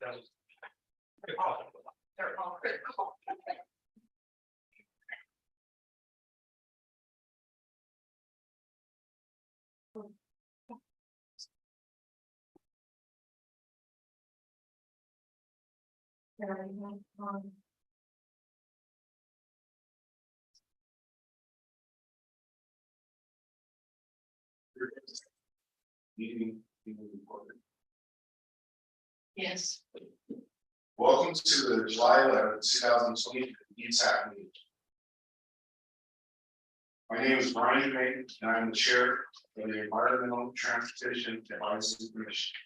They're all critical. Meeting recorded. Yes. Welcome to the July 11th, 2020 ETAC meeting. My name is Brian May, and I'm the chair of the Environmental Transportation Advisory Commission.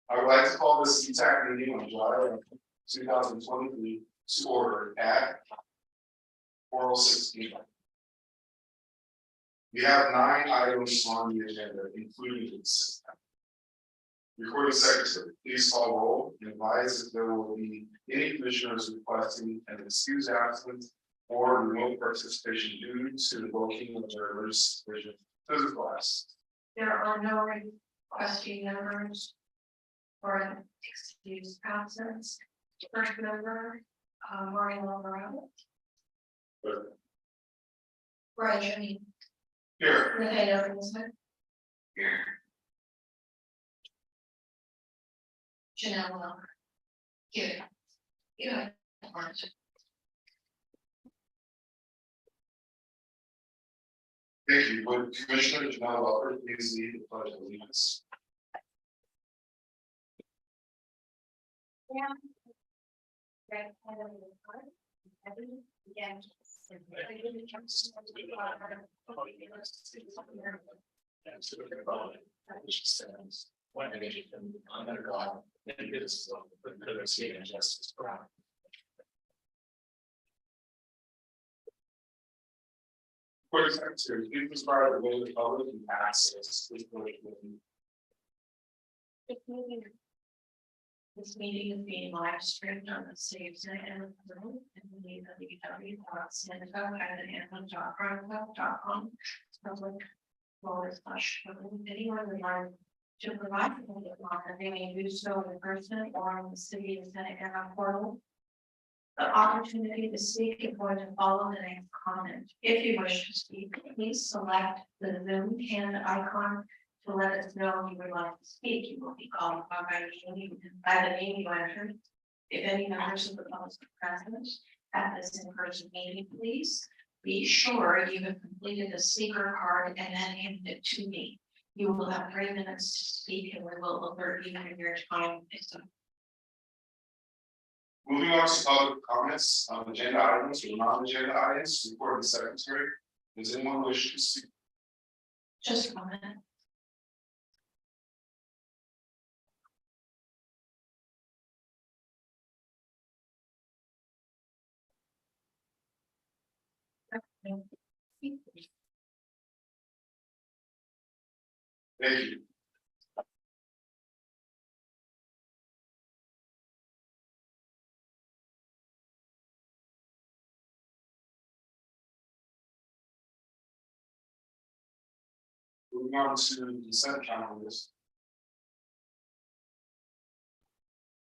I would like to call this ETAC meeting on July 11th, 2023 to order at 4:06 p.m. We have 9 items on the agenda, including the consent. Recording secretary, please call roll and advise if there will be any commissioners requesting an excused absence or remote participation due to the booking of their registration physical class. There are no requesting members for an excused absence. First member, Maureen Alvarado. Brian Jimmy. Here. Nathaniel Kinsman. Here. Janelle Wilmer. Here. Yeah. Thank you. Would Commissioner Janelle Walker please lead the pledge of allegiance? And to the republic which stands one nation under God, indivisible, with liberty and justice for all. For secretary, please describe the way the public can access this political meeting. This meeting is being live streamed on the city of Santa Ana Road and www.santa.com. Public anyone would like to provide public comment, they may do so in person or on the city of Santa Ana portal. The opportunity to speak is going to follow the next comment. If you wish to speak, please select the Zoom hand icon to let us know you would like to speak. You will be called by the name you entered. If any members of the public are present at this in-person meeting, please be sure you have completed the speaker card and then handed it to me. You will have 3 minutes to speak and we will alert you when your time is up. Moving on to public comments on agenda items or non-agenda items, report the secretary. Does anyone wish to speak? Just a moment. Thank you. Moving on to consent calendars.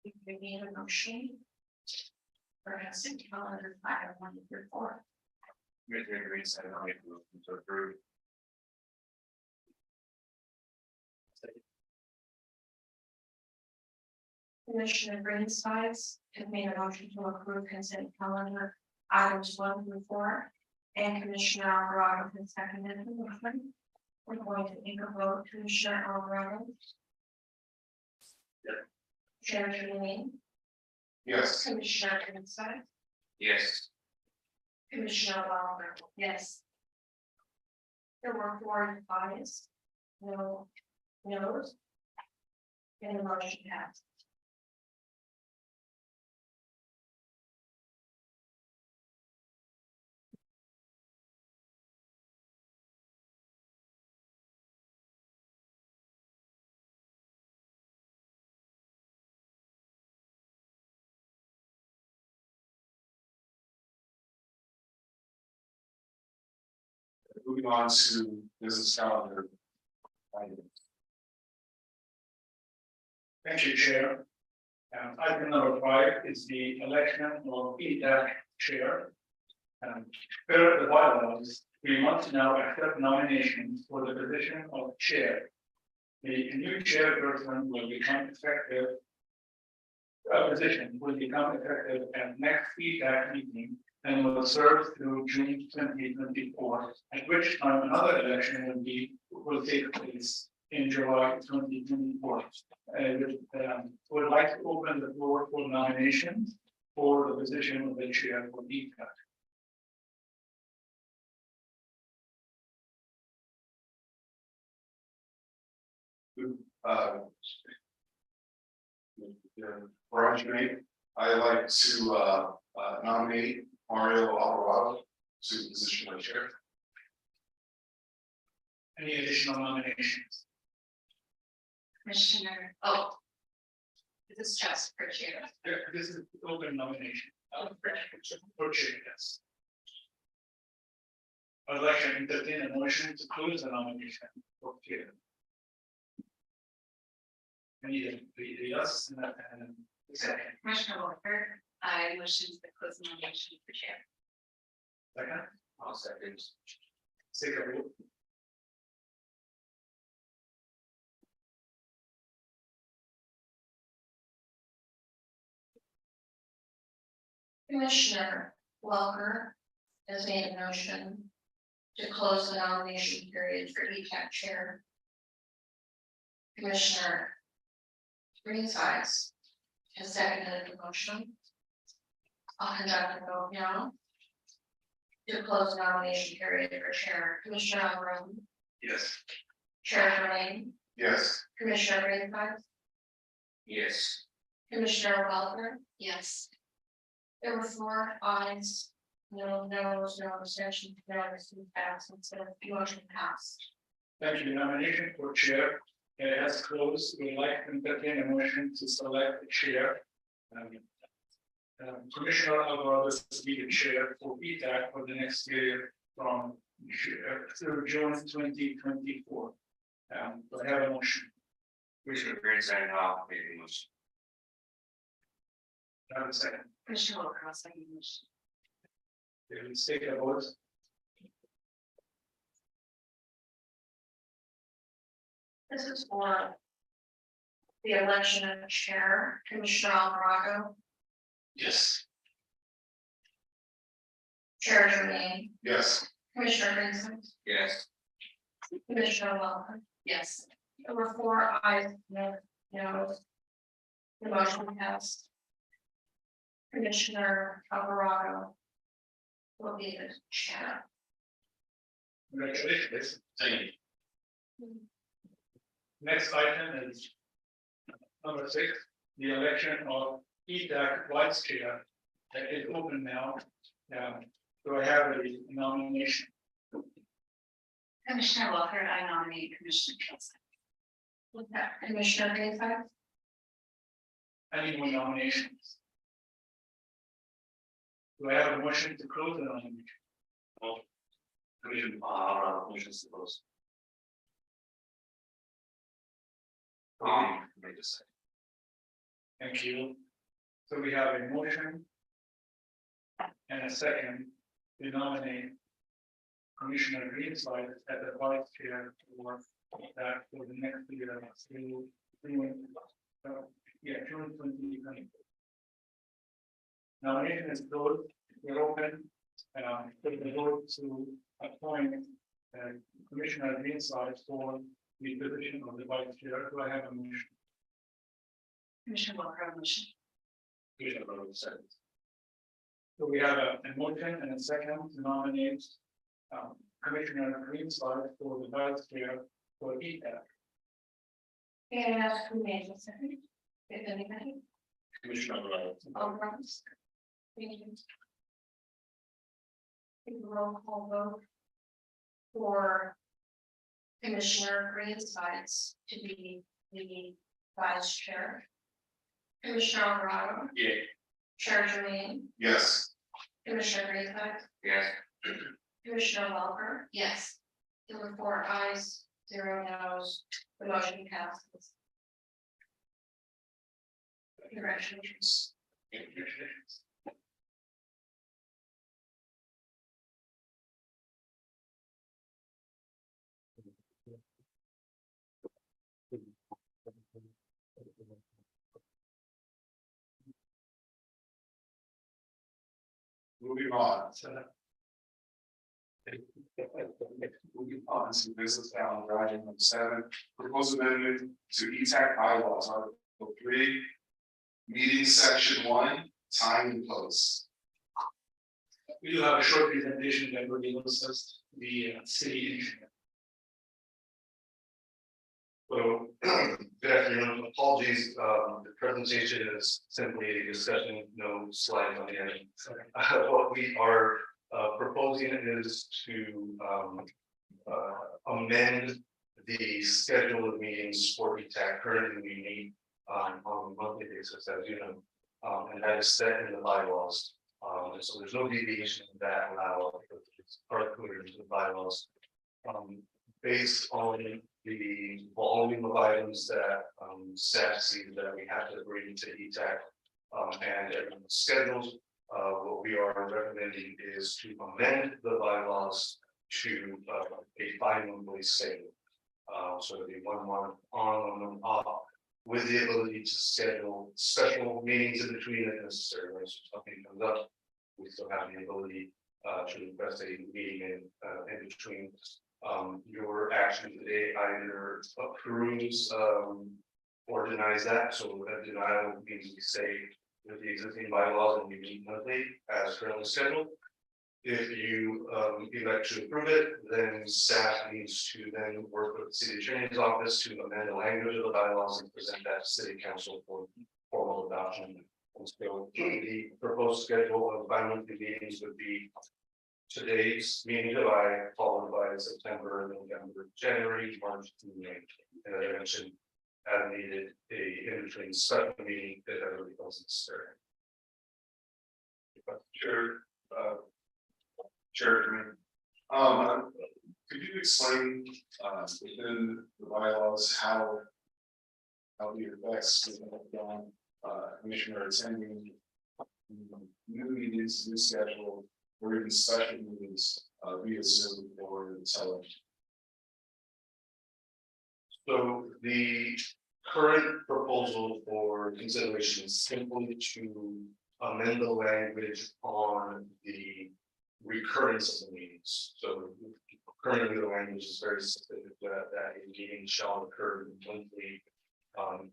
We need a motion for consent calendar 5-1-4. Commissioner Green said I make a motion to approve. Commissioner Greensides has made a motion to approve consent calendar items 1-4, and Commissioner Alvarado has seconded the motion. We're going to take a vote. Commissioner Alvarado. Yeah. Chair Julian. Yes. Commissioner Greensides. Yes. Commissioner Wilmer. Yes. There were 4 ayes. No no's. And the motion passed. Moving on to business calendar items. Thank you, Chair. Item number 5 is the election of EDAC chair. Per the bylaws, we must now accept nominations for the position of chair. The new chairperson will become effective. Position will become effective at next EDAC meeting and will serve through June 2024, at which time another election will take place in July 2024. Would like to open the floor for nominations for the position of the chair for EDAC. Brian, I'd like to nominate Mario Alvarado to the position of chair. Any additional nominations? Commissioner, this is just for chair. This is open nomination. For chair, yes. I'd like to entertain a motion to close the nomination for chair. I need a yes and second. Commissioner Walker, I motion to close the nomination for chair. Second. I'll second. Take a roll. Commissioner Walker has made a motion to close the nomination period for EDAC chair. Commissioner Greensides has seconded the motion. I'll conduct a vote now to close the nomination period for chair. Commissioner Alvarado, Yes. Chair Germain, Yes. Commissioner Greensides, Yes. Commissioner Welker. Yes. There were 4 ayes, no noes, no abstentions, no received absence, so the motion passed. Thank you. Nomination for chair has closed. We'd like to entertain a motion to select the chair. Commissioner Alvarado to be the chair for EDAC for the next year from through June 2024. Do I have a motion? Commissioner Greensides, I'll make a motion. Have a second. Commissioner Walker, I'll second the motion. Let's take a vote. This is for the election of chair, Commissioner Alvarado, Yes. Chair Germain, Yes. Commissioner Greensides, Yes. Commissioner Welker. Yes. There were 4 ayes, no noes. The motion passed. Commissioner Alvarado will be the chair. Congratulations. Thank you. Next item is number 6, the election of EDAC vice chair. That is open now. Do I have a nomination? Commissioner Walker, I nominate Commissioner Kelson. With that, Commissioner Greensides, Any more nominations? Do I have a motion to close the nomination? Commission, motions to close. Thank you. So we have a motion and a second to nominate Commissioner Greensides as the vice chair for that for the next year through June 2020. Nomination is closed. We're open for the vote to appoint Commissioner Greensides for the position of the vice chair. Do I have a motion? Commissioner Walker, motion. Commissioner Rhodes seconds. So we have a motion and a second to nominate Commissioner Greensides for the vice chair for EDAC. May I ask who made the second? If anybody? Commissioner Rhodes. All right. Thank you. Take a roll call vote for Commissioner Greensides to be the vice chair. Commissioner Alvarado, Yeah. Chair Germain, Yes. Commissioner Greensides, Yes. Commissioner Welker. Yes. There were 4 ayes, 0 noes. The motion passes. Congratulations. Congratulations. Moving on. Moving on to business calendar item number 7, proposed amendment to ETAC bylaws, article 3, meeting section 1, time and place. We do have a short presentation that will be discussed the city engineer. So, good afternoon, apologies, the presentation is simply a discussion, no slides on the end. What we are proposing is to amend the schedule of meetings for ETAC. Currently we meet on a monthly basis, as you know, and that is set in the bylaws. And so there's no deviation in that allowed, it's included in the bylaws. Based on the volume of items that staff sees that we have to bring to ETAC and everyone's schedules, what we are recommending is to amend the bylaws to a bi-monthly schedule. So it'll be 1 month on, 1 month off, with the ability to schedule special meetings in between if necessary. When something comes up, we still have the ability to request a meeting in between. Your action today either approves or denies that. So a denial means we stay with the existing bylaws and we meet monthly as currently scheduled. If you elect to approve it, then staff needs to then work with the city attorney's office to amend the language of the bylaws and present that to city council for formal adoption. And so the proposed schedule of bi-monthly meetings would be today's meeting July, followed by September, November, January, March, and May. And as I mentioned, as needed, a in between special meeting that everybody was necessary. Sure. Chair, could you explain within the bylaws how the effects commissioner attending new meetings, new schedule, or even special meetings via Zoom or television? So the current proposal for consideration is simply to amend the language on the recurrence of the meetings. So currently the language is very specific that a meeting shall occur monthly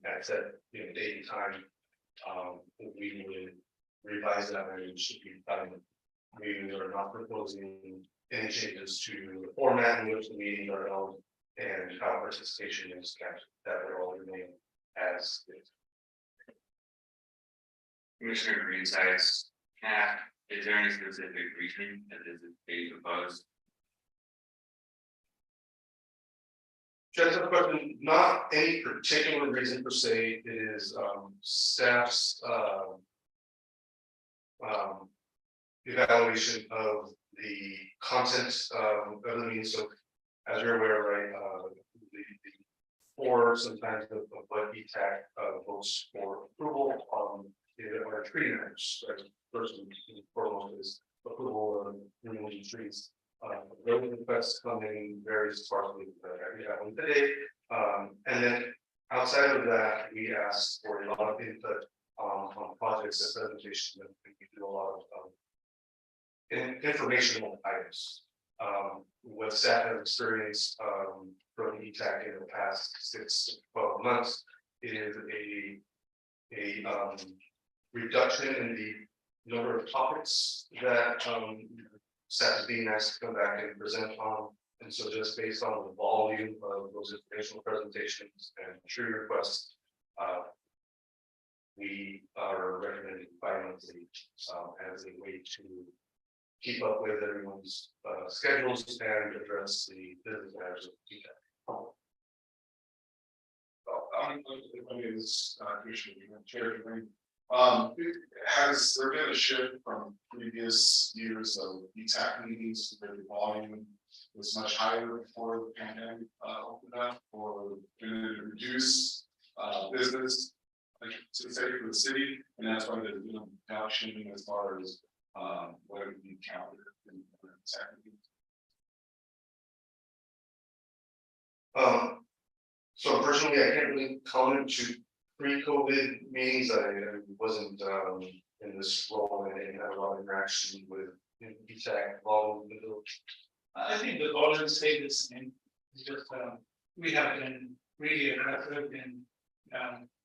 at set date and time. We would revise that language to be done. We are not proposing any changes to the format in which the meetings are held and how participation is kept. That would all remain as is. Commissioner Greenside's cap, is there any specific reason that this is being proposed? Just a question, not any particular reason per se, it is staff's evaluation of the content of the meeting. So as you're aware, right, or sometimes of what ETAC votes for approval are tree matters, right? First and foremost is approval of removing trees. Road requests come in very sparsely. We have one today, and then outside of that, we ask for a lot of input on projects and presentation, and we do a lot of informational items. What staff has experienced from ETAC in the past 6 to 12 months is a reduction in the number of topics that staff is being asked to come back and present on. And so just based on the volume of those informational presentations and tree requests, we are recommending bi-monthly as a way to keep up with everyone's schedules and address the business matters of ETAC. Commissioner, has there been a shift from previous years of ETAC meetings where the volume was much higher before the pandemic opened up, or did it reduce business like, specific for the city, and that's why there's, you know, reduction as far as, what would be counted and technically. So personally, I can't really comment to pre-COVID meetings. I wasn't in this role and I didn't have a lot of interaction with PTAC involved with the. I think the ordinance stayed the same, it's just, we have been really aggressive in,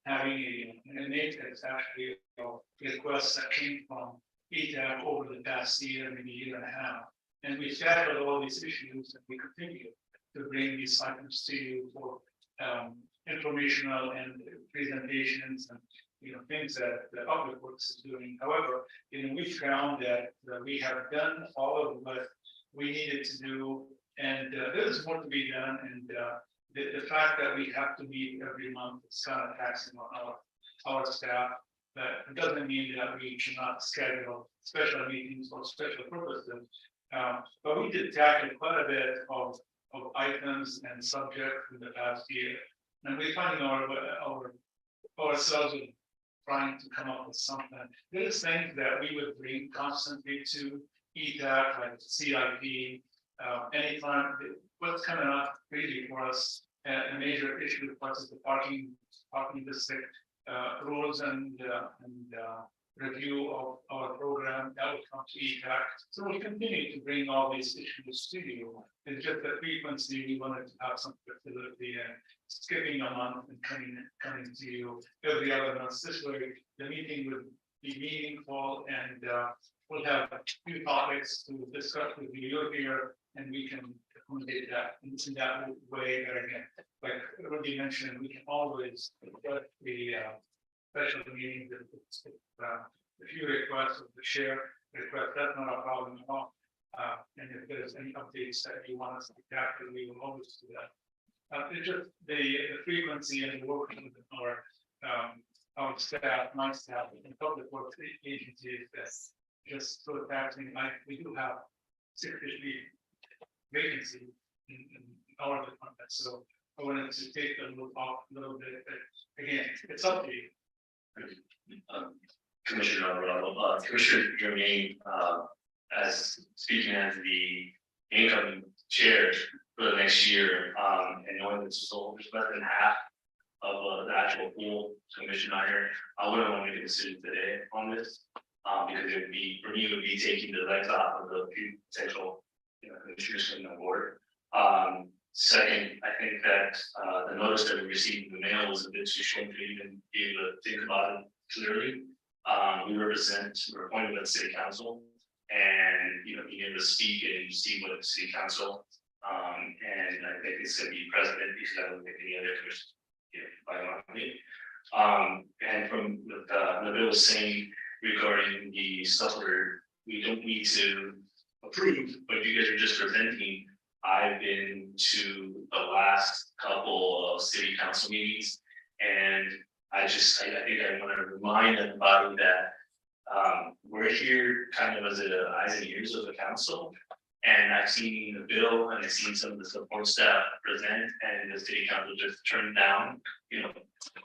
having a matrix actually, requests that came from ETAC over the past year, maybe year and a half. And we tackled all these issues and we continue to bring these items to you for, informational and presentations and, you know, things that the public works is doing. However, you know, we found that we have done all of what we needed to do, and there's more to be done, and the fact that we have to meet every month is kind of taxing on our staff. But it doesn't mean that we cannot schedule special meetings or special purposes. But we did tackle quite a bit of items and subjects in the past year, and we're finding ourselves trying to come up with something. There's things that we would bring constantly to ETAC, like CIP, anytime. What's coming up really for us, a major issue for us is the parking district rules and review of our program that will come to ETAC. So we'll continue to bring all these issues to you. It's just the frequency, we wanted to have some flexibility and skipping a month and coming to you every other month. This way, the meeting would be meaningful, and we'll have a few topics to discuss with you. You're here, and we can accommodate that in that way. That again, like Rudy mentioned, we can always put the special meeting, if you request of the share request, that's not a problem at all. And if there's any updates that you want us to capture, we will always do that. It's just the frequency and working with our staff, my staff, and public works agencies that's just so taxing. We do have 60 vacancy in our department, so I wanted to take a little bit, but again, it's up to you. Commissioner Alvarado, Commissioner Jermaine, as speaking as the incoming chair for the next year, and knowing this is less than half of the actual pool commission hire, I wouldn't want to make a decision today on this, because it would be, for me, it would be taking the legs off of the few potential, you know, commissioners in the board. Second, I think that the notice that we received in the mail was a bit too short to even be able to think about it clearly. We're appointed by the city council, and you know, being able to speak and see what the city council, and I think it's going to be president, because I don't think any other commission, you know, by me. And from what Nabil was saying regarding the stuff where we don't need to approve, but you guys are just presenting. I've been to the last couple of city council meetings, and I think I want to remind everybody that we're here kind of as the eyes and ears of the council. And I've seen the bill and I've seen some of the support staff present, and the city council just turned down, you know,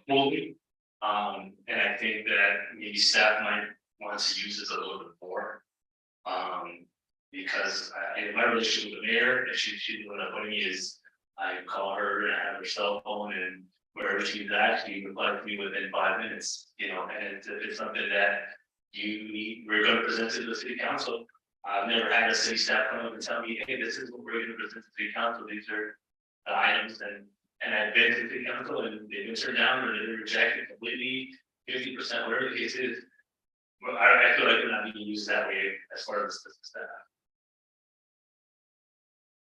fully. And I think that maybe staff might want to use this a little bit more. Because in my relationship with the mayor, and she what appointed me is I call her and I have her cell phone, and wherever she's at, she replies to me within 5 minutes, you know, and it's something that you need, we're going to present to the city council. I've never had a city staff come up and tell me, hey, this is what we're going to present to the city council, these are the items, and I've been to the city council and they've been turned down or they've rejected completely, 50%, whatever the case is. Well, I feel like we're not being used that way as far as the staff.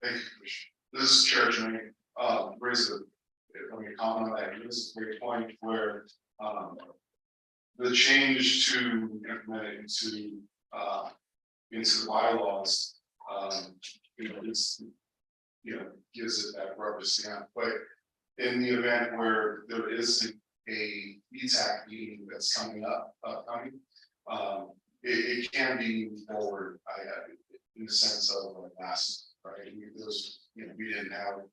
Thank you, Commissioner. This is Chair Jermaine, raise let me comment on that. This is a great point where the change to implement it into the bylaws, you know, it's, you know, gives it that rubber stamp. But in the event where there is a ETAC meeting that's coming up, it can be moved forward. In the sense of like last. Right, those, you know, we didn't have,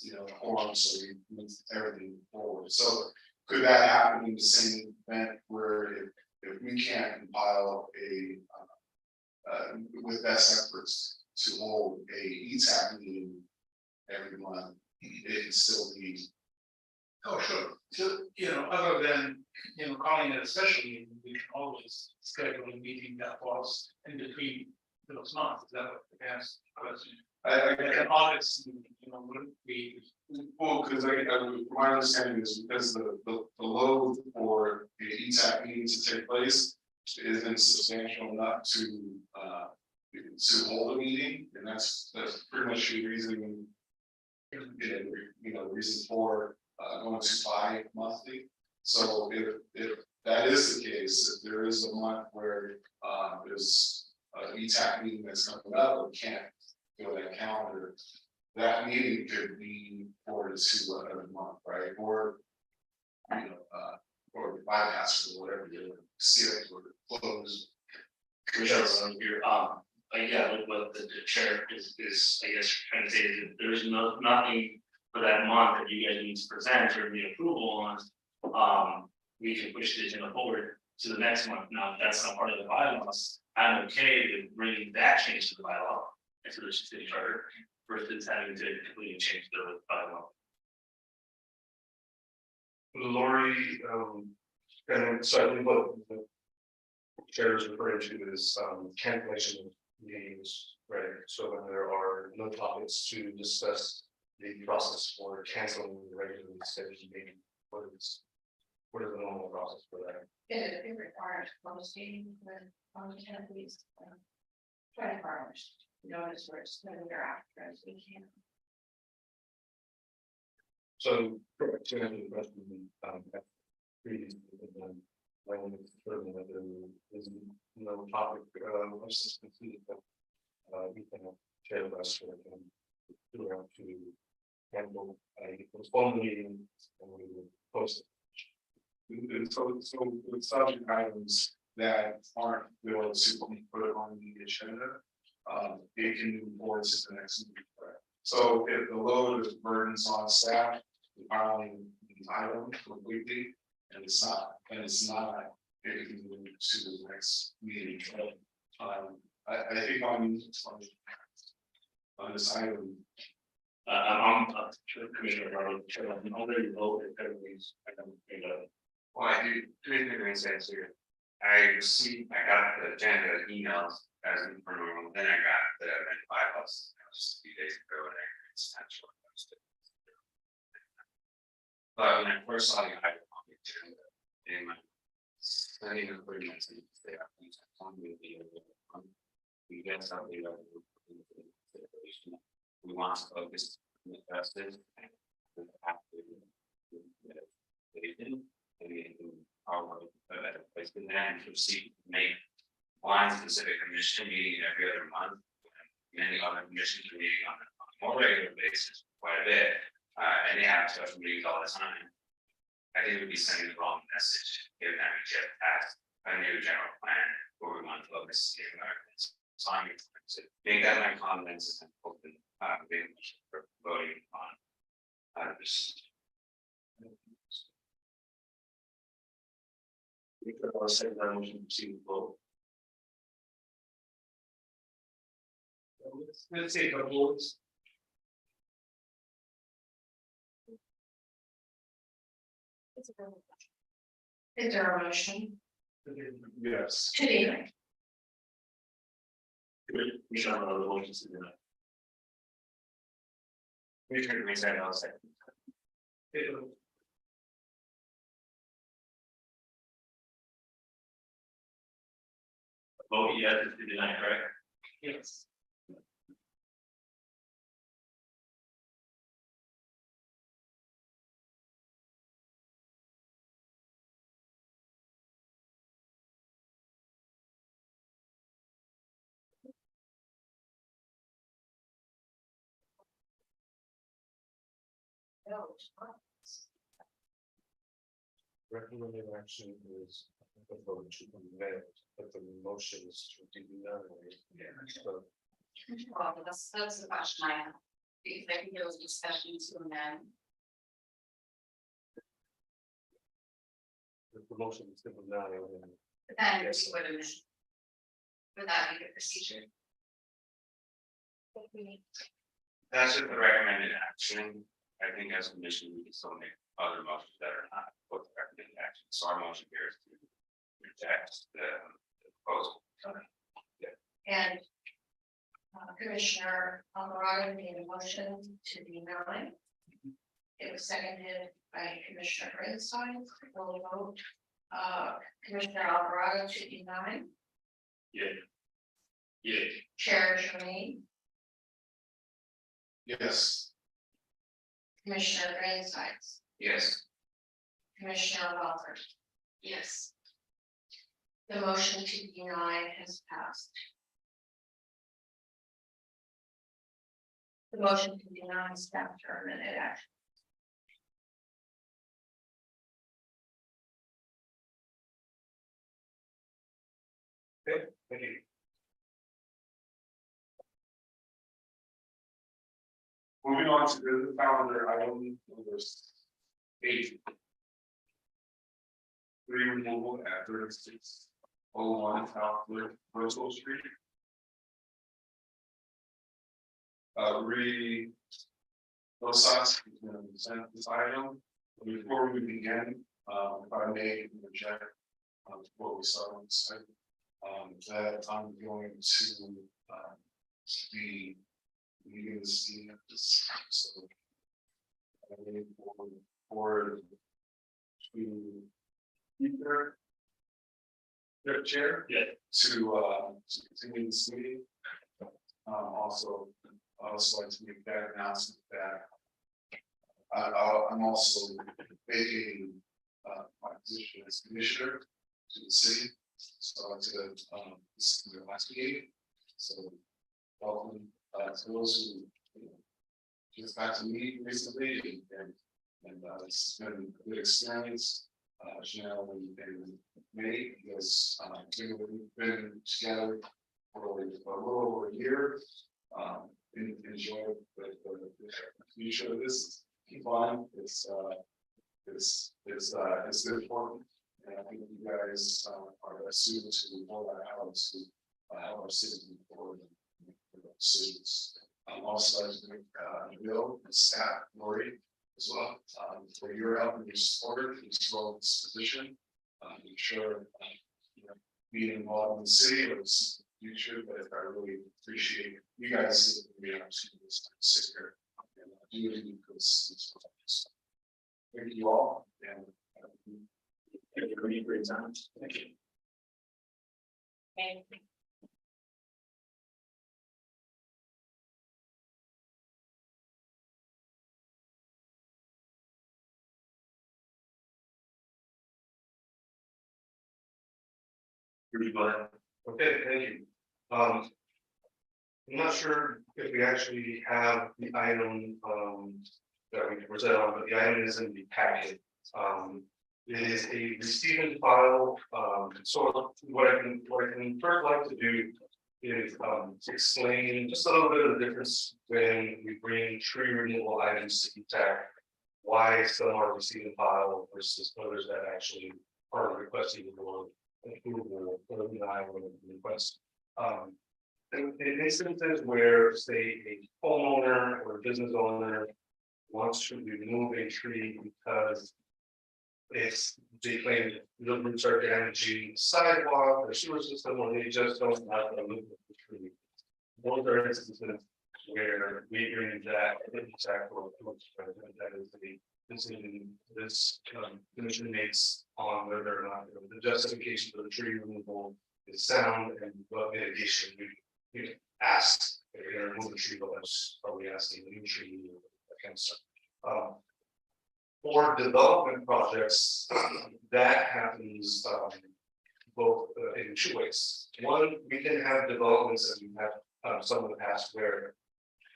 you know, quorum, so we moved everything forward. So could that happen in the same event where if we can't compile with best efforts to hold a ETAC meeting every month, it can still be. Oh, sure, so, other than, calling it a special meeting, we can always schedule a meeting that falls in between those months, is that what the answer question? Like an August, wouldn't be. Well, because my understanding is because the load for the ETAC meeting to take place isn't substantial enough to hold a meeting, and that's pretty much the reason. Reason for going to 5 monthly. So if that is the case, if there is a month where there's an ETAC meeting that's coming up, or can't fill that calendar, that meeting could be forwarded to another month, right? Or or bypass or whatever, skip or close. Commissioner, here, yeah, what the chair is, I guess, trying to say is that there is nothing for that month that you guys need to present or need approval on. We can push the agenda forward to the next month. Now, if that's not part of the bylaws, I'm okay with bringing that change to the bylaw and to the city charter versus having to completely change the bylaw. Lori, and so I think what the chair is referring to is cancellation of meetings, right? So when there are no topics to discuss, the process for canceling the regularly scheduled meeting, what is the normal process for that? It requires posting with, on the 10 weeks. 24 hours, notice where it's going thereafter as we can. So, to answer the question, previously, when we determined that there is no topic, was completed, but we can share the rest of it and do have to handle a postponed meeting and we will post it. And so with subject items that aren't able to be put on the agenda, it can move forward to the next meeting. Right? So if the load of burdens on staff, filing the item completely, and it's not, it can move to the next meeting. I think on this item. I'm Commissioner Barlow, I'm already voted everybody's. Well, I do, three different sense here. I got the agenda emails as per normal, then I got the bylaws, just a few days ago, and it's not short. But when I first saw the item on the agenda, in my studying of 30 minutes, they have things on the we get something that we want to focus on the justice and our place in that and proceed to make one specific commission meeting every other month. Many other commissions are meeting on a more regular basis, quite a bit, and they have special meetings all the time. I think it would be sending the wrong message, given that we just passed a new general plan where we want to focus the environment. So I'm going to make that my comments and open for voting on this. We could also say that motion to proceed with vote. Let's take a vote. Is there a motion Yes. to the end? Commissioner Barlow, the motion to deny. Commissioner Green said, I'll second. Vote yes to deny, correct? Yes. Recommended action is a vote to be made, but the motion is to deny. So Well, that's the question I have, because I think there was discussion to amend. the motion is still now. Then we would have. Would that be the procedure? That's just the recommended action. I think as a commission, we can still make other motions that are not both recommended action. So our motion here is to reject the proposal. And Commissioner Alvarado made a motion to deny. It was seconded by Commissioner Greenstein. We'll vote. Commissioner Alvarado to deny, Yeah. Chair Jermaine, Yes. Commissioner Greenstein, Yes. Commissioner Walker. Yes. The motion to deny has passed. The motion to deny staff terminated action. Thank you. Moving on to the calendar, item number 8. Tree removal at 3601 South Bristol Street. Those sides, consent this item. Before we begin, if I may interject, before we start on this item, that I'm going to, be leaving the scene at this time, so. I need for to keep their chair. Yeah. To continue this meeting. Also, I also like to make that announcement that I'm also making my position as commissioner to the city. So I said, this is the last meeting. So welcome to those who just got to meet recently and it's been a good experience. Janelle and May, because we've been together for a little over a year. Enjoy the future of this. Keep on. It's important. And I think you guys are suited to roll that out to help our city move forward with decisions. Also, as Bill and staff, Lori, as well, for your help and your support in this position. I'm sure being involved in the city or the future, but I really appreciate you guys being able to sit here and do it in good sense. Thank you all, and thank you for a great time. Thank you. Thank you. Okay, thank you. I'm not sure if we actually have the item that we can present on, but the item is in the packet. It is a receive and file. So what I can first like to do is explain just a little bit of the difference when we bring tree removal items to ETAC, why some are receive and file versus others that actually are requesting the board approval or denial of the request. In instances where, say, a homeowner or a business owner wants to remove a tree because they claim the roots are damaging the sidewalk or sewer system, or they just don't have to remove the tree. Those are instances where we bring that exact that is the decision this commission makes on whether or not the justification for the tree removal is sound and what mitigation we ask if you're going to remove the tree, but that's probably asking the new tree that kind of stuff. For development projects, that happens both in 2 ways. One, we can have developments that we have some of the past where,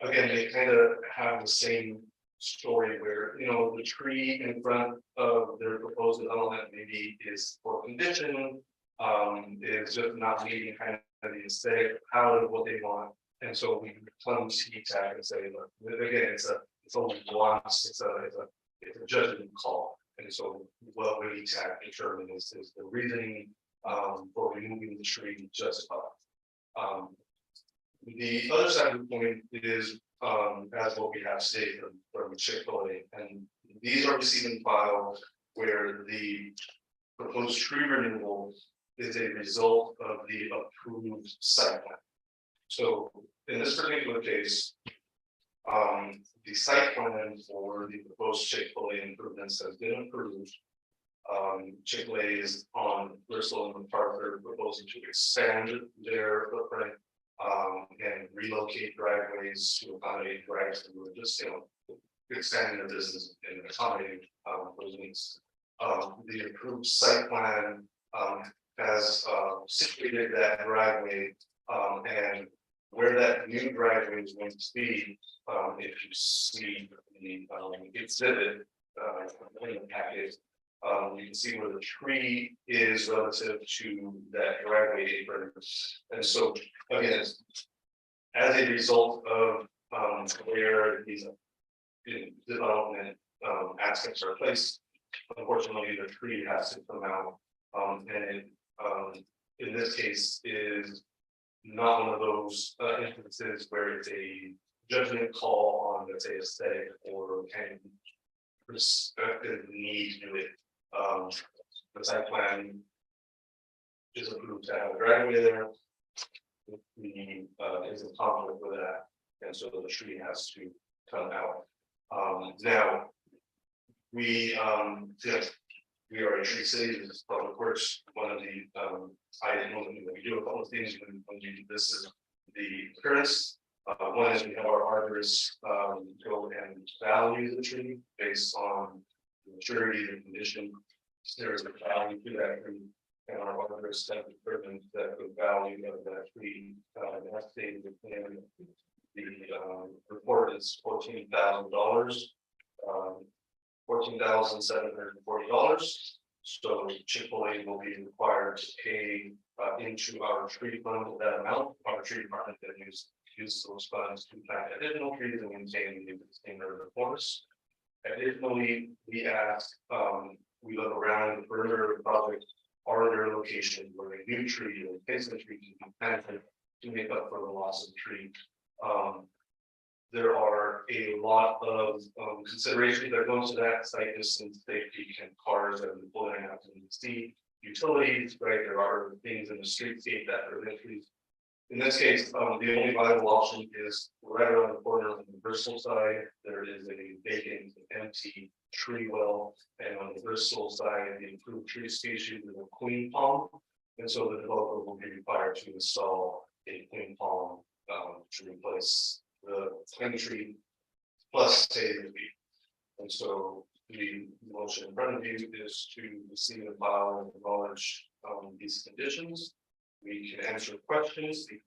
again, they kind of have the same story where, the tree in front of their proposed development maybe is for condition, is just not meeting kind of the aesthetic out of what they want. And so we come to ETAC and say, look, again, it's a judgment call. And so what we need to have determined is the reasoning for removing the tree justified. The other side of the coin is as what we have today from Chick-fil-A, and these are receiving files where the proposed tree removal is a result of the approved site plan. So in this particular case, the site plan for the proposed Chick-fil-A improvements has been approved. Chick-fil-A is on Bristol and MacArthur proposing to expand their footprint and relocate driveways to accommodate drive-through, just expanding their business and accommodating those needs. The approved site plan has situated that driveway and where that new driveway is going to be. If you see the exhibit in the package, you can see where the tree is relative to that driveway apron. And so again, as a result of where these development aspects are placed, unfortunately, the tree has to come out. And it, in this case, is not one of those instances where it's a judgment call on, let's say, aesthetic or kind of perspective need to it. The site plan is approved to have a driveway there. The is in conflict with that, and so the tree has to come out. Now we we are a tree city. This is public works. One of the I didn't know that we do a couple of things when you do this is the occurrence. One is we have our arborists go and value the tree based on the maturity, the condition. There is a value to that tree, and our arborists have determined that the value of that tree has stated within the report is $14,000, $14,740. So Chick-fil-A will be required to pay into our tree fund that amount. Our tree department then uses those funds to plant additional trees and maintain the existing urban forest. Additionally, we ask, we look around the perimeter of the project, are there locations where a new tree or replacement tree can be planted to make up for the loss of the tree? There are a lot of considerations that go into that: site distance, safety, and cars that are pulling out to the sea, utilities, right? There are things in the streetscape that prevent trees. In this case, the only viable option is right around the corner on the Bristol side. There is a vacant, empty tree well, and on the Bristol side, the improved tree species is a queen palm, and so the developer will be required to install a queen palm to replace the twin tree plus say the tree. And so the motion in front of you is to receive and file and acknowledge these conditions. We can answer questions. The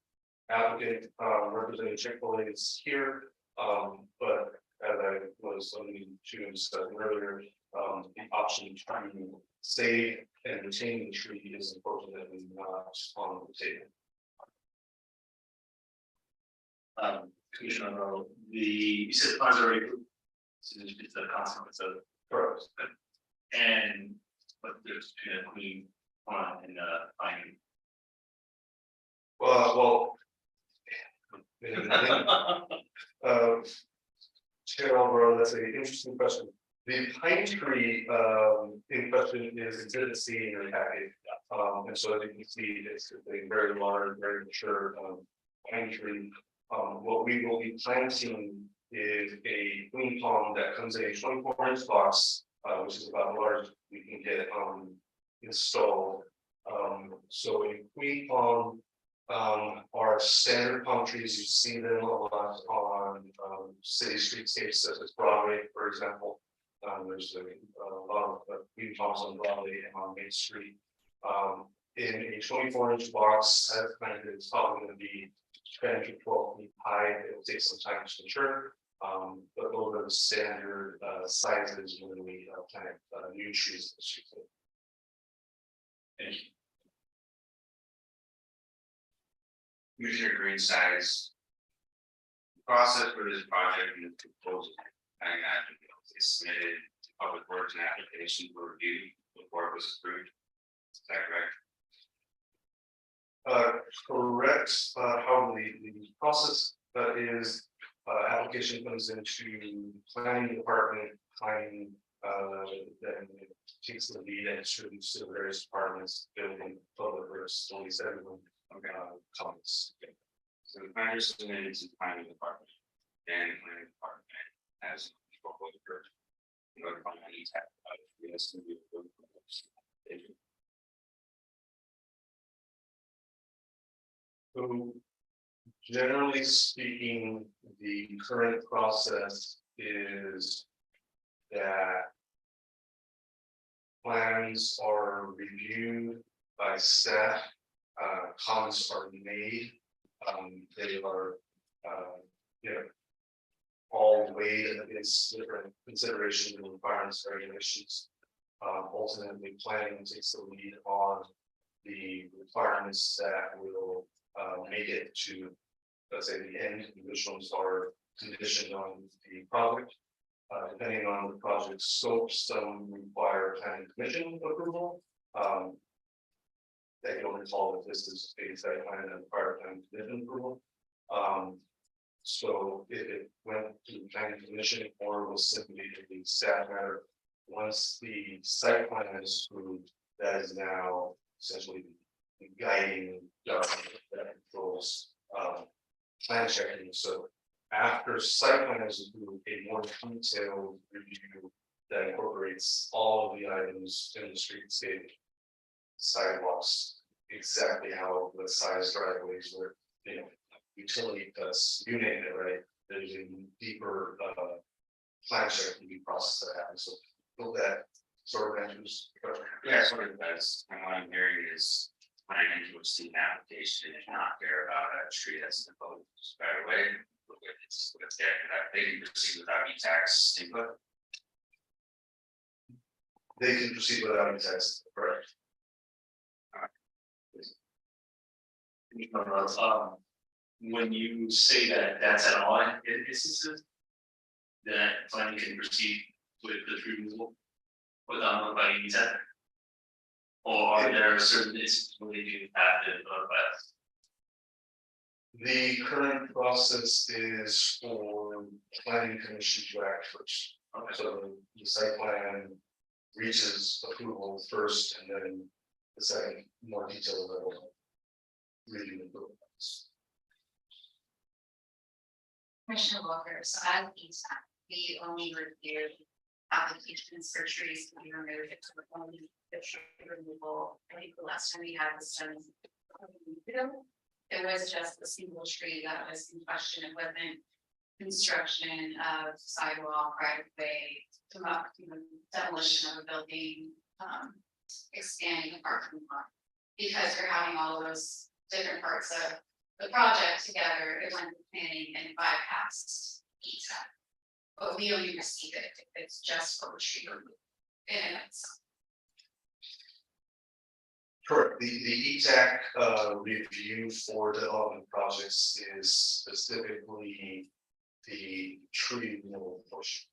applicant representing Chick-fil-A is here, but as I was alluding to discussing earlier, the option to save and retain the tree is unfortunately not on the table. Commissioner Rowe, you said the funds are already approved. So it's the consequence of Correct. and but there's between a queen and finding. Well, Chair Alvaro, that's an interesting question. The pine tree in question is exhibit C in your package. And so as you can see, it's a very large, very mature pine tree. What we will be planting is a queen palm that comes in a 24-inch box, which is about large we can get installed. So a queen palm are standard palm trees. You see them a lot on city streetscapes such as Broadway, for example. There's a lot of queen palms on Broadway and on Main Street. In a 24-inch box, as planted, it's probably going to be 10 to 12 feet high. It will take some time to mature, but those are the standard sizes when we plant new trees. Thank you. Commissioner Greenside's process for this project and the proposal, I imagine, is submitted to public works and application for review before it was approved. Is that correct? Correct, how the process is, application comes into planning department, planning, then it takes the lead and distributes to the various departments, building, public works, police, everyone, comments. So the plan is submitted to the planning department. And the planning department has control over notifying any type of yes, to be approved. So generally speaking, the current process is that plans are reviewed by staff, comments are made, they are, you know, all weighed against different considerations and requirements, regulations. Ultimately, planning takes the lead on the requirements that will make it to, let's say, the end, which ones are conditioned on the project. Depending on the project scope, some require planning commission approval. They don't recall that this is a site plan and require planning commission approval. So if it went to the planning commission or was simply a staff matter, once the site plan is approved, that is now essentially the guiding document that controls plan checking. So after site plan is approved, a more detailed review that incorporates all of the items in the streetscape, sidewalks, exactly how the size driveways were, you know, utility cuts, you name it, right? There's a deeper plan check review process that happens. So hope that sort of answers the question. Yeah, sort of does, and what I'm hearing is planning to receive an application and not care about a tree that's in the vote right away. It's there, they can proceed without any tax input. They can proceed without any text, correct? When you say that that's at all instances, that planning can proceed with the tree removal without notifying that. Or are there certain instances where they do have to notify us? The current process is for planning commission to act first. Okay, So the site plan reaches approval first, and then the second more detailed level. Review the approvals. Commissioner Walker, so as ESAP, we only review applications for trees to be removed to the only the tree removal. I think the last time we had this done was a week ago. It was just a single tree that was in question. It wasn't construction of sidewalk, right of way, demolition of a building, expanding a parking lot. Because you're having all those different parts of the project together, it went to planning and bypassed ESAP. But we only receive it if it's just for tree removal. And it's Correct. The ETAC review for development projects is specifically the tree removal portion.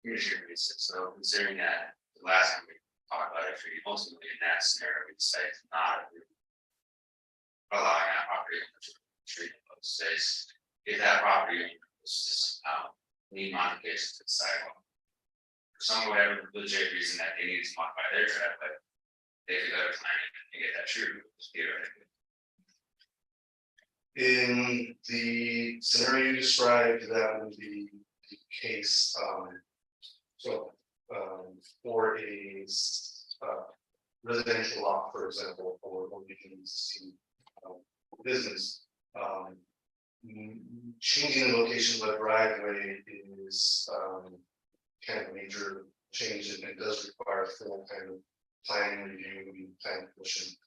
Here's your reason, so considering that the last time we talked about a tree, ultimately in that scenario, we decided to not allowing that property to tree in those space. If that property was just need modifications to the sidewalk. For some whatever legit reason that they need to modify their driveway, they could go to planning and get that tree removed, theoretically. In the scenario you described, that would be the case. For a residential lot, for example, or we can see business. Changing the location of the driveway is kind of a major change, and it does require full kind of planning review and plan commission.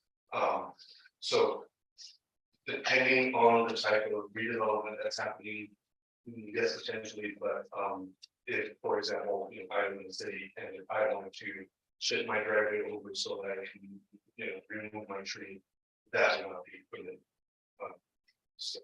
So depending on the type of redevelopment that's happening, yes, potentially, but if, for example, you know, I live in the city and if I wanted to shift my driveway over so that I can, you know, remove my tree, that will not be permitted. So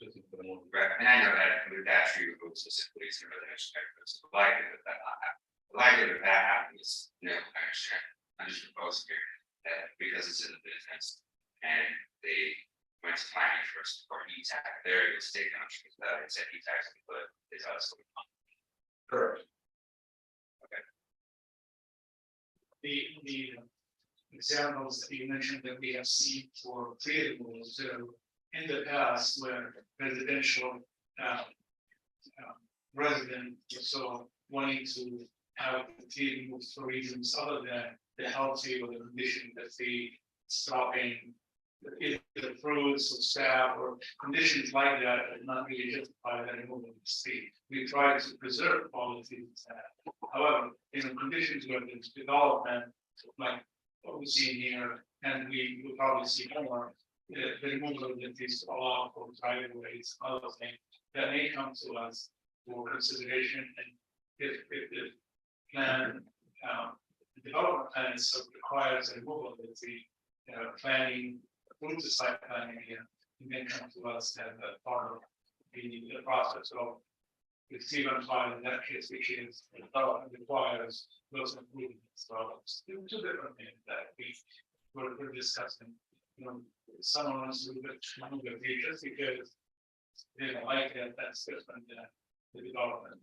Just for the moment. Right, and I know that with that tree removal specifically, it's a residential neighborhoods, the likelihood that not happen. The likelihood of that happening is, I understand, I'm just proposing here, that because it's in the business. And they went to planning first for E-Tac, there is state countries that it's at E-Tac, but it's also. Correct. The examples that you mentioned that we have seen for tree removals, in the past where residential resident so wanting to have the tree removed for reasons other than the healthy or the condition that the stopping either the fruits or sap or conditions like that are not really justify the removal of the tree. We try to preserve quality of that. However, in conditions where there's development, like what we see here, and we will probably see more, the removal of the trees to allow for private ways, other things that may come to us for consideration. And if the plan, the development plan itself requires a removal of the tree, planning, approve the site planning here, and then come to us as a part of the process. So it's even applied in that case, which is development requires those improvements. So it's two different things that we're discussing. Someone wants to do it just because they don't like it, that's different than the development.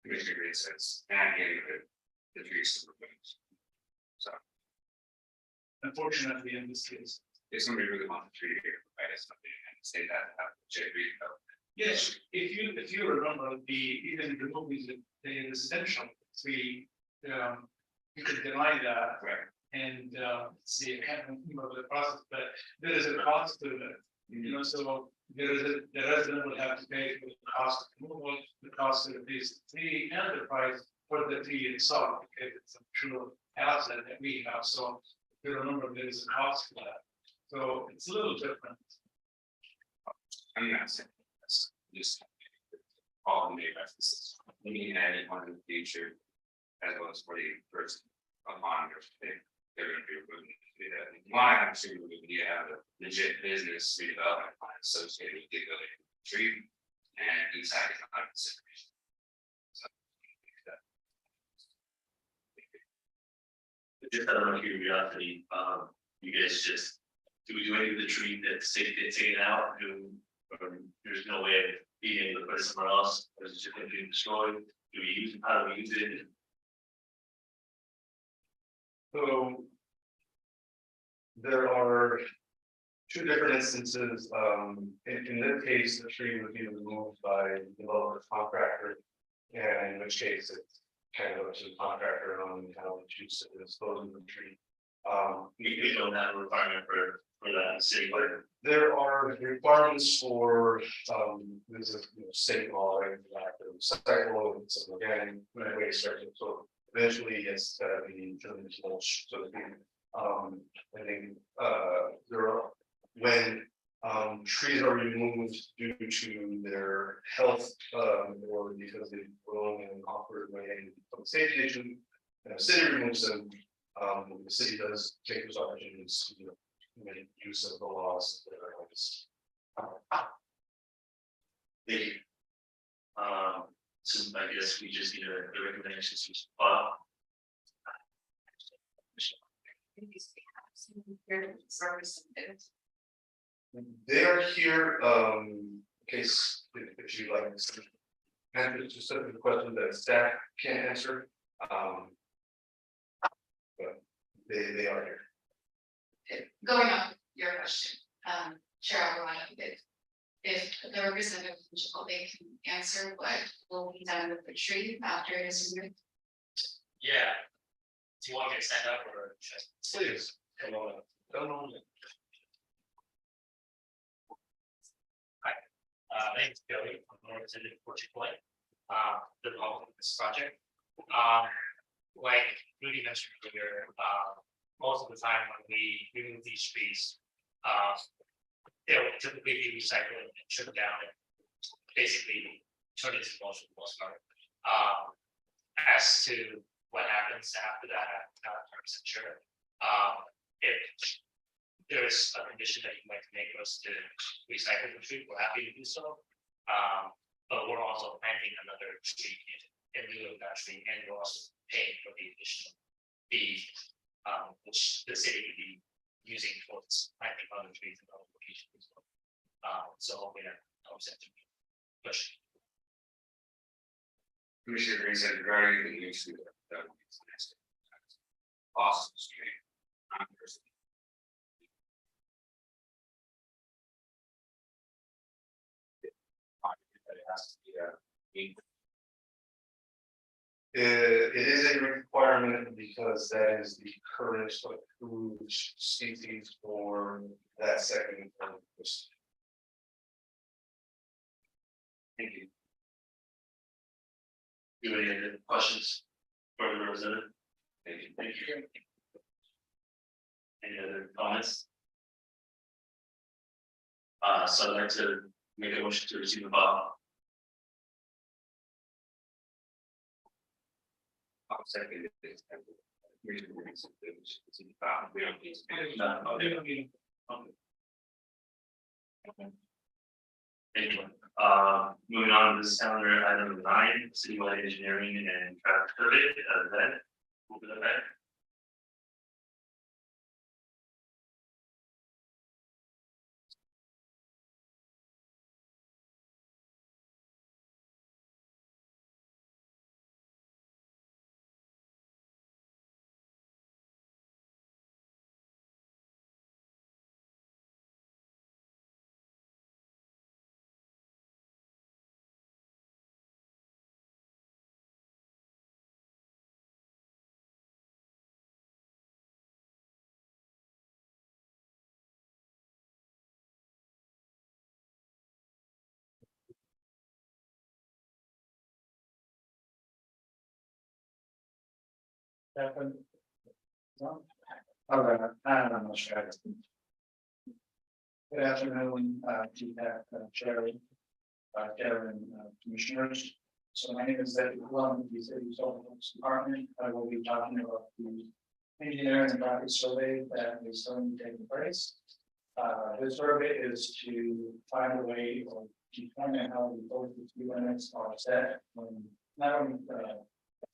Commissioner Green says, and again, the trees are removed. So Unfortunately, in this case. if somebody really wants a tree here, I guess something and say that, Yes, if you remember even removing the residential tree, you could deny that. Right. And see, I can't remember the process, but there is a cost to it. So the resident would have to pay for the cost of removal, the cost of the tree, and the price for the tree itself, because it's a true asset that we have. So if you remember, there is a cost for that. So it's a little different. I'm not saying that's just all the made references. We need to add it on in the future, as well as for the person upon which they're going to be removing. Why I'm sure we have a legit business redevelopment plan associated with the ability to treat and inside is not consideration. So, Just out of curiosity, you guys just, do we do any of the tree that's taken out, or there's no way of being able to put it somewhere else, or is it just gonna be destroyed? Do we use it, how do we use it? So there are two different instances. In this case, the tree would be removed by the developer contractor, and in which case it's kind of up to the contractor on how to choose to dispose of the tree. We don't have a requirement for that in the city, but There are requirements for this is state law, right? State law, it's organic waste, right? So eventually it's the mulch, so to speak. I think there are when trees are removed due to their health or because they've grown in an awkward way from a safety issue, and the city removes them. The city does take those opportunities to make use of the laws that are on this. Thank you. So I guess we just need a recommendations from Bob. They are here, in case if you like to answer specific questions that staff can't answer. But they are here. Going on your question, Cheryl, if the representative from Chipotle can answer what will be done with the tree after it is removed. Yeah. Do you want me to stand up or just? Please, come on. Come on. My name is Billy, I'm representing for Chipotle, the development of this project. Like Rudy mentioned earlier, most of the time when we remove these trees, they'll typically be recycled and stripped down and basically turn into mulch for the most part. As to what happens after that, I'm not 100% sure. If there is a condition that you'd like to make us to recycle the street, we're happy to do so. But we're also planting another street in lieu of that street, and we're also paying for the additional fee, which the city would be using towards planting other trees in other locations as well. So hopefully that helps it to push. Commissioner Green said regarding the use of that would be next. Boston Street. It has to be It is a requirement because that is the current approved species for that second. Thank you. Do you have any other questions for the representative? Thank you. Any other comments? So I'd like to make a motion to receive the file. I'll second it. Commissioner Green said that it's in the file. We don't need to. No, okay. Okay. Thank you. Moving on to this calendar, item 9, citywide engineering and traffic survey, then, we'll do that back. Happen. No? Okay, I'm not sure. Good afternoon, GPAC, Chairman, Kevin, Commissioners. So my name is David Plum, the City Social Works Department. I will be talking about the engineering and traffic survey that is going to be taking place. This survey is to find a way of determining how the both the speed limits are set when not only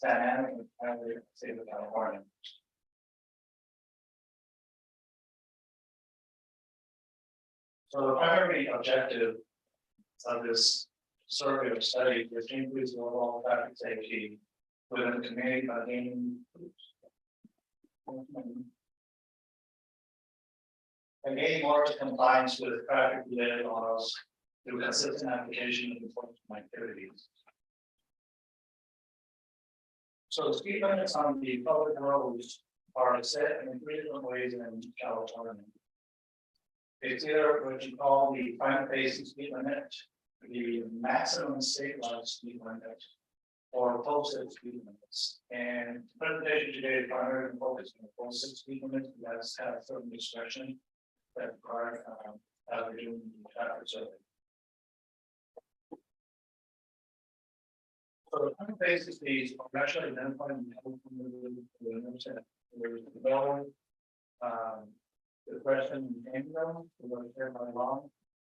dynamic, but how they say the California. So the primary objective of this survey or study is to increase the overall traffic safety within the community by gaining more compliance with traffic related laws through consistent application of enforcement activities. So the speed limits on the public roads are set in 3 different ways in California. It's either what you call the final basic speed limit, the maximum statewide speed limit, or posted speed limits. And the presentation today is primarily focused on the posted speed limit, that's have certain discretion that require as we're doing the traffic survey. So the final basic speeds are actually identified in the question in England, we're here by law,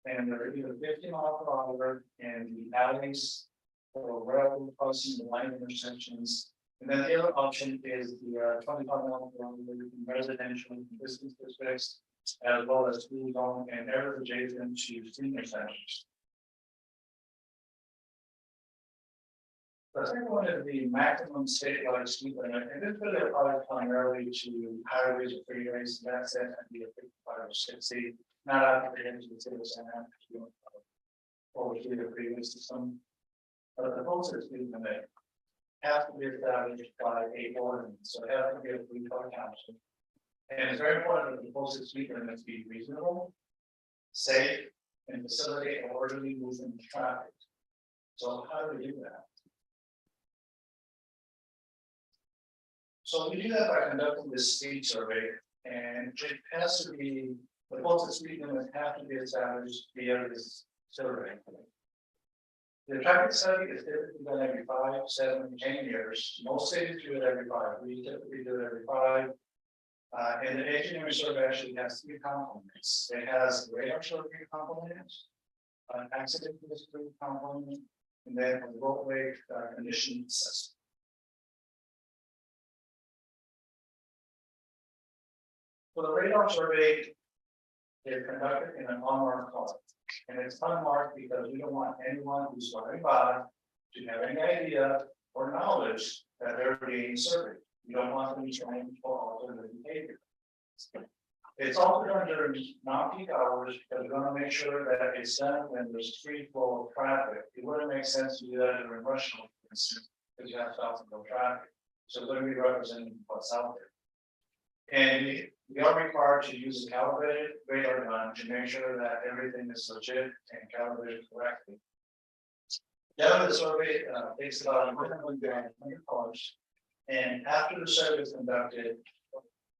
and they're either 50 miles per hour in the alleys or railroad crossing the line intersections. And then the other option is the 25 miles per hour in residential and business districts, as well as school zone and areas adjacent to senior centers. The second one is the maximum statewide speed limit, and this really applies primarily to highways or freeways, and that's it, and be a 55 or 60, not applicable to the city of San Antonio or to the freeway system. But the posted speed limit has to be established by a ordinance, so it has to be approved by council. And it's very important that the posted speed limits be reasonable, safe, and facilitate an orderly movement of traffic. So how do we do that? So we do that by conducting this speed survey, and it has to be, the posted speed limit have to be established via this survey. The traffic study is typically done every 5, 7, 10 years. Most cities do it every 5. We typically do it every 5. And the engineering survey actually has three components. It has radar survey component, an accident history component, and then a roadway condition assessment. So the radar survey is conducted in an unmarked car. And it's unmarked because we don't want anyone who's driving by to have any idea or knowledge that they're being surveyed. We don't want them trying to alter their behavior. It's also done during non-peak hours because we want to make sure that it's done when there's free flow of traffic. It wouldn't make sense to do that during rush hour, for instance, because you have stop and go traffic. So we're going to be representing what's out there. And we are required to use a calibrated radar gun to make sure that everything is legit and calibrated correctly. The survey takes about 100 cars. And after the survey is conducted,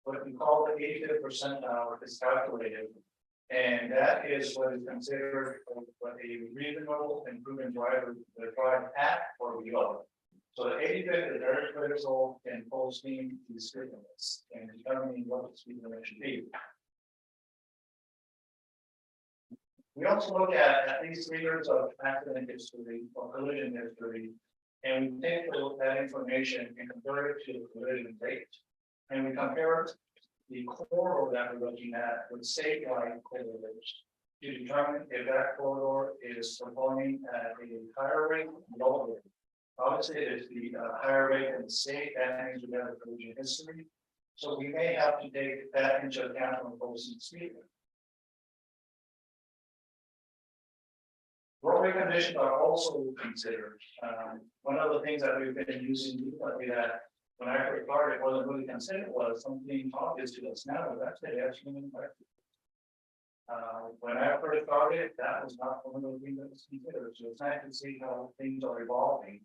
what we call the 85th percentile is calculated. And that is what is considered what a reasonable and proven driver would drive at or below. So the 85th is very critical in posting these speed limits and determining what the speed limit should be. We also look at least 3 years of accident history or collision history, and we take that information and compare it to the collision rate. And we compare the corridor that we're looking at with statewide corridors to determine if that corridor is performing at a higher rate or lower rate. Obviously, if the higher rate in the state, that means we have a collision history. So we may have to take that into account when posting speed. Roadway conditions are also considered. One of the things that we've been using recently that when I first started, wasn't really considered was something obvious to us now, but that's actually when I first started, that was not one of the things that was considered. So it's nice to see how things are evolving.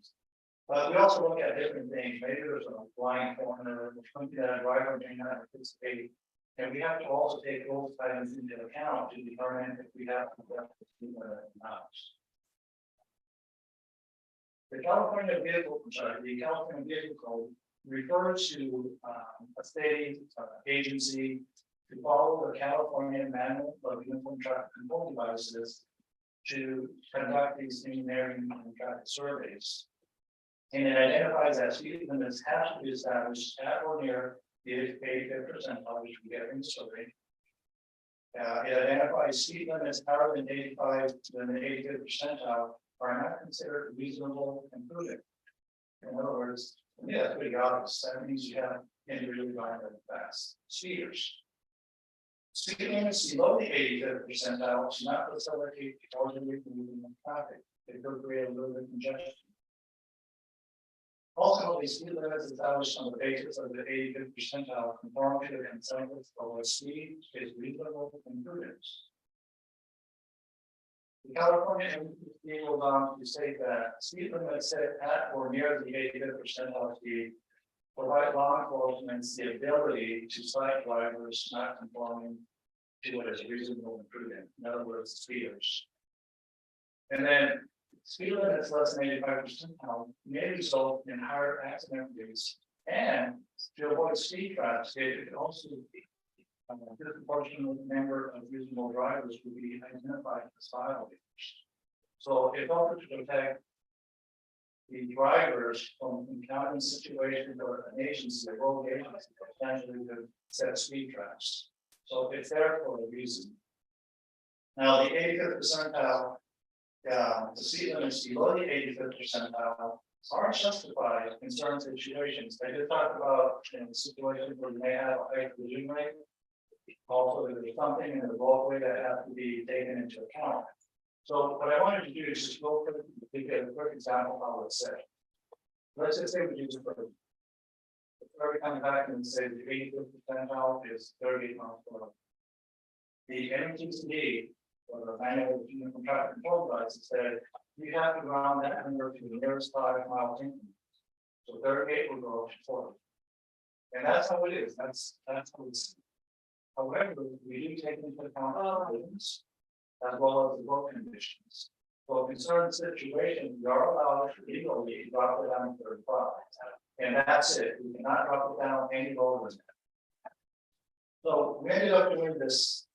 But we also look at different things. Maybe there's a blind corner, something that a driver may not anticipate. And we have to also take those items into account to determine if we have to or not. The California Vehicle Code refers to a state agency to follow the California Manual of Uniform Traffic Control Devices to conduct these engineering and traffic surveys. And it identifies that speed limits have to be established at or near the 85th percentile, which we get in the survey. It identifies speed limits higher than 85 than the 85th percentile are not considered reasonable and prudent. In other words, yeah, that's pretty obvious. That means you have individually driving fast speeders. Speed limits below the 85th percentile should not facilitate orderly movement of traffic. It could create a little bit of congestion. Ultimately, speed limits established on the basis of the 85th percentile conform to the consensus of what speed is reasonable and prudent. The California MPD goes on to say that speed limits set at or near the 85th percentile speed provide law enforcement the ability to cite drivers not conforming to what is reasonable and prudent. In other words, speeders. And then speed limits less than 85 percentile may result in higher accident rates, and to avoid speed traps, it could also be a disproportionate number of reasonable drivers will be identified as violators. So it offers to protect the drivers from encountering situations or an agency, a road agency, potentially to set speed traps. So it's there for a reason. Now, the 85th percentile, the speed limits below the 85th percentile are justified in certain situations. I did talk about in situations where you may have a high collision rate. Also, there's something in the roadway that has to be taken into account. So what I wanted to do is just go for a quick example of how it's set. Let's just say we use it for every time back and say the 85th percentile is 38 miles per hour. The MTCD, or the Manual of Uniform Traffic Control Devices, said you have to round that number to the nearest 5 mile increment. So 38 will go up to 40. And that's how it is. That's how it's. However, we do take into account collisions as well as the road conditions. So in certain situations, we are allowed to legally drop it down to 35. And that's it. We cannot drop it down any lower than that. So we ended up doing this.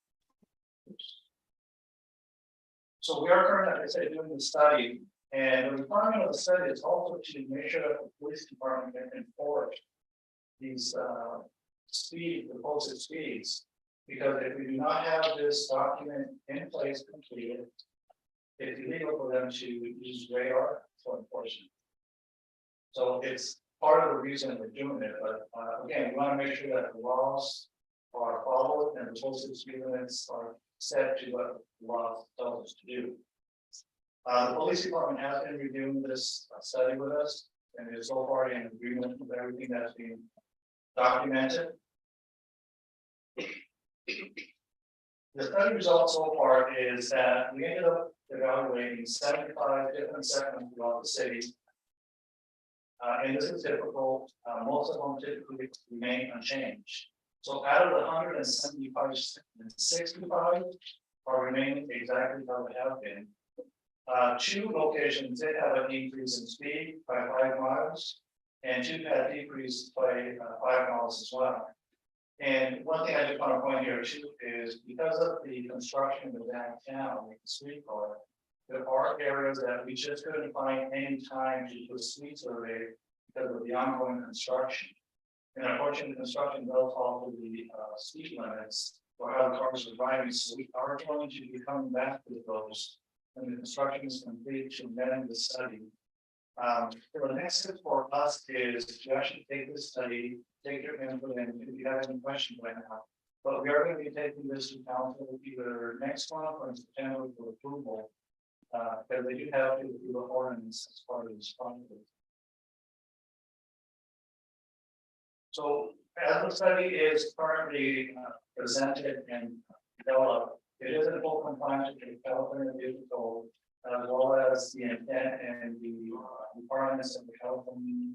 So we are currently, like I said, doing the study, and the requirement of the study is also to make sure that the police department can enforce these the posted speeds. Because if we do not have this document in place completed, it's illegal for them to use radar for enforcement. So it's part of the reason we're doing it, but again, we want to make sure that the laws are followed and the posted speed limits are set to what the law tells us to do. The police department has been reviewing this study with us, and is so far in agreement with everything that's being documented. The study result so far is that we ended up evaluating 75 different segments throughout the city. And this is typical, most of them typically remain unchanged. So out of the 175 and 65 are remaining exactly how they have been. 2 locations did have an increase in speed by 5 miles, and 2 had decreased by 5 miles as well. And one thing I just want to point here too is because of the construction of downtown with the streetcar, there are areas that we just couldn't find any time to do a speed survey because of the ongoing construction. And unfortunately, construction does follow the speed limits for how the cars are driving. So we are going to be coming back to those when the construction is complete to amend the study. So the next step for us is to actually take this study, take your input, and if you have any questions right now. But we are going to be taking this to council either next month or in September for approval. Because they do have to do the ordinance as part of this process. So as the study is currently presented and developed, it is in full compliance with the California Vehicle Code, as well as the intent and the requirements of the California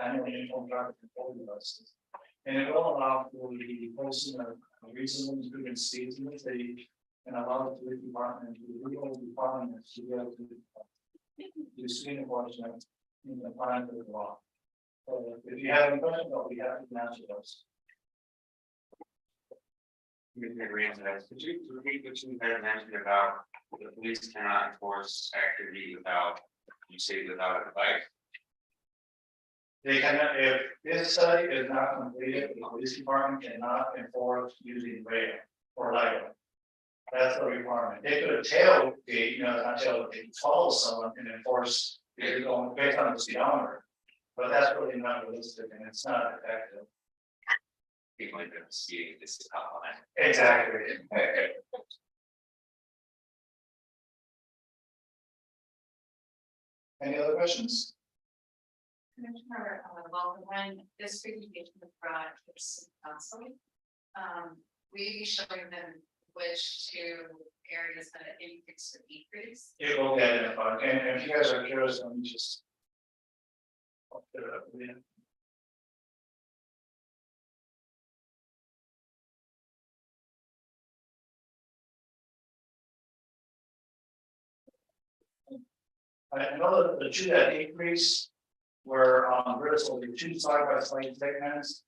annual uniform driver control devices. And it will allow for the posting of reasonable improvement speeds in the city and allow the police department to the legal departments to be able to do speed enforcement in compliance with the law. So if you have any questions, I'll be happy to answer those. Could you repeat what you had mentioned about the police cannot enforce activity without, you say without a device? They cannot, if this study is not completed, the police department cannot enforce using radar or LiDAR. That's the requirement. They could tailgate, not tailgate, follow someone and enforce it going based on the speedometer. But that's really not realistic and it's not effective. People like to see this is how I. Exactly. Any other questions? Commissioner, well, when this presentation was brought to the city council, we showing them which 2 areas that increase or decrease. It will be identified, and if you guys are curious, let me just. I'll put it up again. I know that the 2 that increase were on Bristol, the 2 side-by-side segments.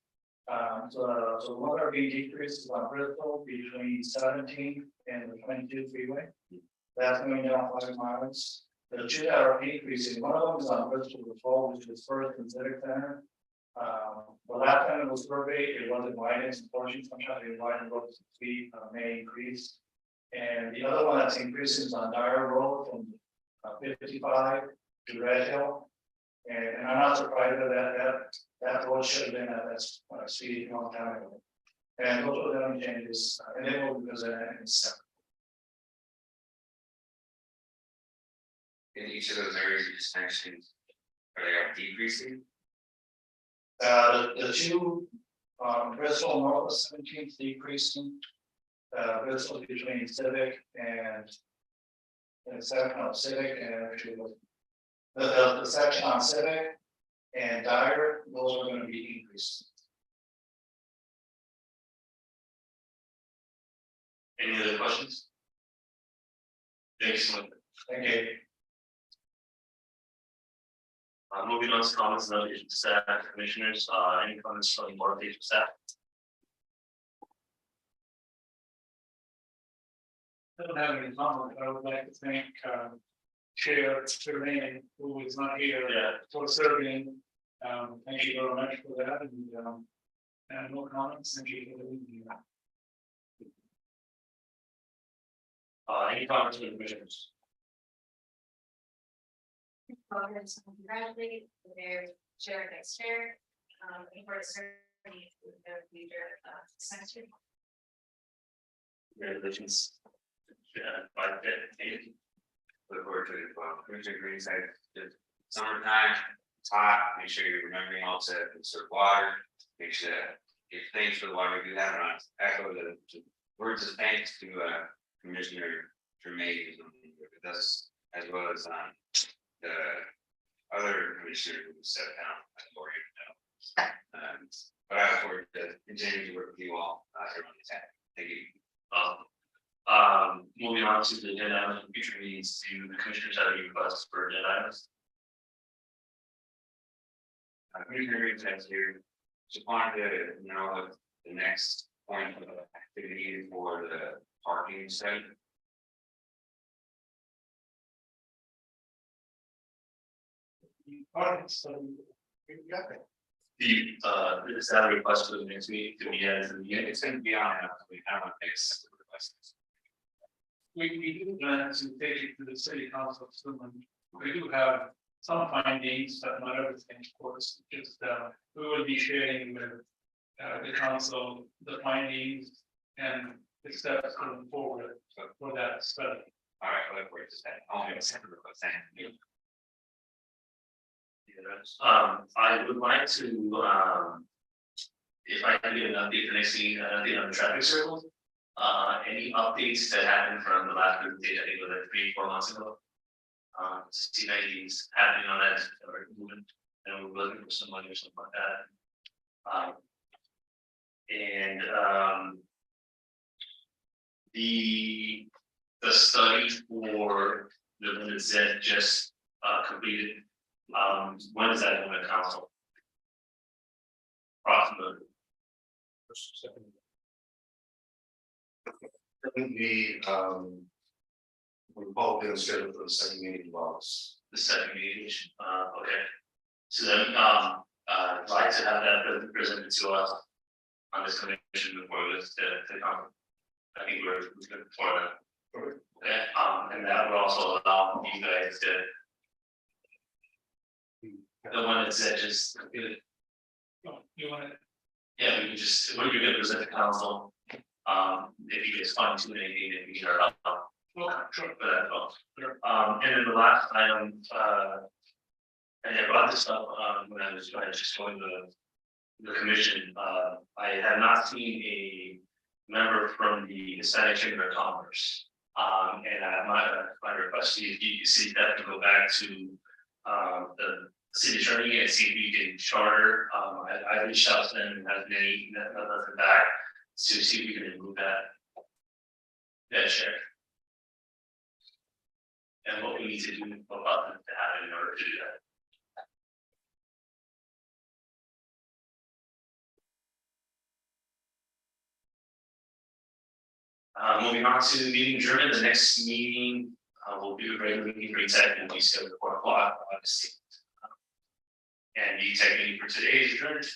So the one that are being decreased is on Bristol between 17 and the 22 freeway. That's going down 5 miles. The 2 that are increasing, one of them is on Bristol Patrol, which is First and Civic Center. The last time it was surveyed, it wasn't widened, unfortunately, sometimes they widen roads speed may increase. And the other one that's increasing is on Dyer Road from 55 to Red Hill. And I'm not surprised that road should have been at that speed a long time ago. And those are the only changes, and they will be presented in December. In each of those areas you just mentioned, are they decreasing? The 2 Bristol north of 17th decreasing. Bristol between Civic and Civic and actually the section on Civic and Dyer, those are going to be increased. Any other questions? Thank you so much. Thank you. Moving on to comments and other staff commissioners, any comments from the board of staff? I don't have any comment, I would like to thank, Chair Tremaine, who is not here. Yeah. For serving, thank you very much for that, and no comments, thank you for the meeting. Any comments from the commissioners? Congress, congratulate their chair, vice chair, for serving the leader of section. Congratulations. Yeah, by the Look forward to it, well, Commissioner Green said, it's summertime, it's hot, make sure you're remembering all to conserve water. Make sure that if thanks for the water we do have, and I echo the words of thanks to Commissioner Tremaine, with us, as well as the other commissioner who stepped down, for you. But I look forward to continuing to work with you all here on the tech. Thank you. Moving on to the agenda items for future meetings, do the commissioners have any requests for agenda items? Commissioner Green says here, just wanted to know what the next point of activity for the parking study. Is that a request for the next meeting to be as in the Yeah, it's gonna be on, we have a fix request. We do plan to take it to the city council soon. We do have some findings, but not everything, of course, just, we will be sharing with. The council, the findings and the steps going forward for that study. All right, look forward to that. I'll have a separate request. Thank you. I would like to, if I can get an update the next meeting, update on the traffic circles. Any updates that happened from the last presentation, I think it was like 3-4 months ago. To see if anything's happening on that, or moving, and we're looking for some money or something like that. The study for the limit Z just completed. When is that going to council? Approximately. We're probably going to schedule for the second meeting of August. The second meeting, okay. So then, I'd like to have that presented to us on this commission before this to come. I think we're good for that. Okay, and that would also allow you guys to. The one that said just, You want to, yeah, we can just, when you're gonna present to council, if you guys fine tune anything, then we can start up. okay, sure. For that, and then the last item, and I brought this up, when I was just going to the commission, I have not seen a member from the Hispanic Chamber of Commerce. And my request to you, if you can see that to go back to, the city attorney and see if we can charter, I reached out to them and had nothing back, to see if we can remove that chair. And what we need to do about them to happen in order to do that. Moving on to the meeting adjournment, the next meeting will be a regular meeting for exec and we scheduled 4 o'clock, August 6th. And the exec meeting for today is adjourned.